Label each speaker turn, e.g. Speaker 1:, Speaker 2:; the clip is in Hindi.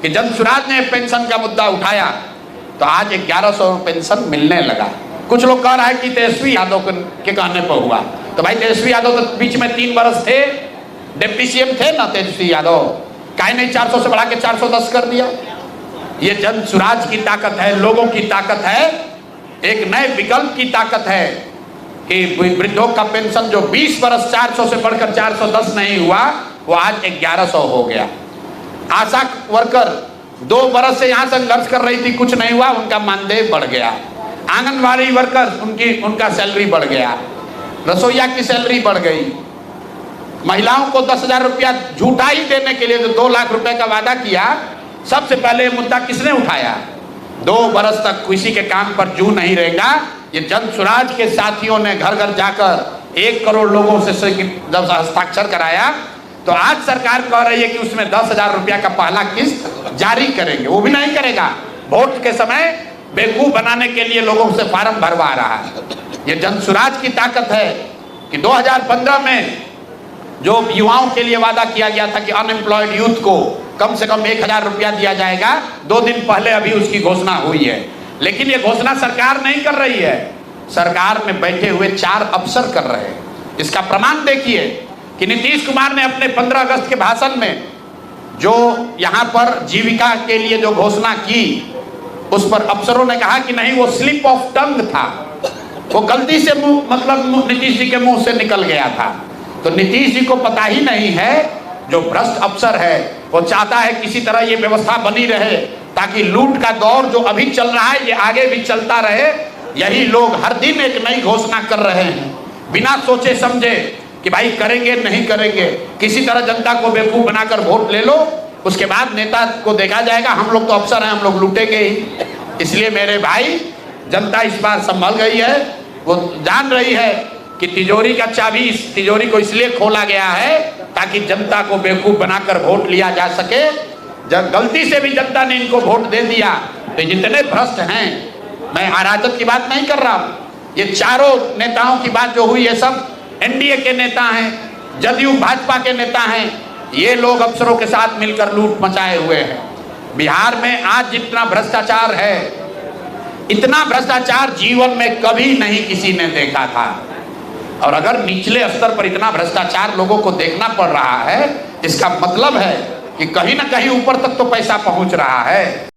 Speaker 1: कि जब स्वराज ने पेंशन का मुद्दा उठाया तो आज 1100 पेंशन मिलने लगा। कुछ लोग कह रहा है कि तेजस्वी यादव के कहने पर हुआ, तो भाई तेजस्वी यादव तो बीच में 3 बरस थे, डिप्टी सीएम थे ना तेजस्वी यादव, काहे नहीं 400 से बढ़ा के 410 कर दिया। ये जन स्वराज की ताकत है, लोगों की ताकत है, एक नए विकल्प की ताकत है कि वृद्धों का पेंशन जो 20 बरस 400 से बढ़कर 410 नहीं हुआ, वो आज 1100 हो गया। आशा वर्कर 2 बरस से यहाँ संघर्ष कर रही थी, कुछ नहीं हुआ, उनका मानदेय बढ़ गया। आंगनबाड़ी वर्कर उनका सैलरी बढ़ गया, रसोईया की सैलरी बढ़ गई। महिलाओं को 10,000 रुपया झूठा ही देने के लिए जो 2 लाख रुपए का वादा किया, सबसे पहले मुद्दा किसने उठाया? 2 बरस तक किसी के काम पर जू नहीं रहेगा। ये जन स्वराज के साथियों ने घर घर जाकर 1 करोड़ लोगों से जब हस्ताक्षर कराया, तो आज सरकार कह रही है कि उसमें 10,000 रुपया का पहला किस्त जारी करेंगे। वो भी नहीं करेगा, वोट के समय बेवकूफ बनाने के लिए लोगों से फार्म भरवा रहा है। ये जन स्वराज की ताकत है कि 2015 में जो युवाओं के लिए वादा किया गया था कि अनएम्प्लॉयड यूथ को कम से कम 1,000 रुपया दिया जाएगा, 2 दिन पहले अभी उसकी घोषणा हुई है। लेकिन ये घोषणा सरकार नहीं कर रही है, सरकार में बैठे हुए 4 अफसर कर रहे हैं। इसका प्रमाण देखिए कि नीतीश कुमार ने अपने 15 अगस्त के भाषण में जो यहाँ पर जीविका के लिए जो घोषणा की, उस पर अफसरों ने कहा कि नहीं, वो स्लिप ऑफ टंग था, वो गलती से मतलब नीतीश जी के मुंह से निकल गया था। तो नीतीश जी को पता ही नहीं है, जो भ्रष्ट अफसर है वो चाहता है किसी तरह ये व्यवस्था बनी रहे ताकि लूट का दौर जो अभी चल रहा है ये आगे भी चलता रहे। यही लोग हर दिन एक नई घोषणा कर रहे हैं, बिना सोचे समझे कि भाई करेंगे नहीं करेंगे, किसी तरह जनता को बेवकूफ बनाकर वोट ले लो, उसके बाद नेता को देखा जाएगा। हम लोग तो अफसर हैं, हम लोग लूटेंगे ही। इसलिए मेरे भाई, जनता इस बार संभल गई है, वो जान रही है कि तिजोरी का चाबी, इस तिजोरी को इसलिए खोला गया है ताकि जनता को बेवकूफ बनाकर वोट लिया जा सके। जब गलती से भी जनता ने इनको वोट दे दिया तो जितने भ्रष्ट हैं, मैं अराजक की बात नहीं कर रहा हूं, ये चारों नेताओं की बात जो हुई है सब एनडीए के नेता हैं, जदयू भाजपा के नेता हैं, ये लोग अफसरों के साथ मिलकर लूट मचाए हुए हैं। बिहार में आज जितना भ्रष्टाचार है, इतना भ्रष्टाचार जीवन में कभी नहीं किसी ने देखा था। और अगर निचले स्तर पर इतना भ्रष्टाचार लोगों को देखना पड़ रहा है, इसका मतलब है कि कहीं ना कहीं ऊपर तक तो पैसा पहुंच रहा है।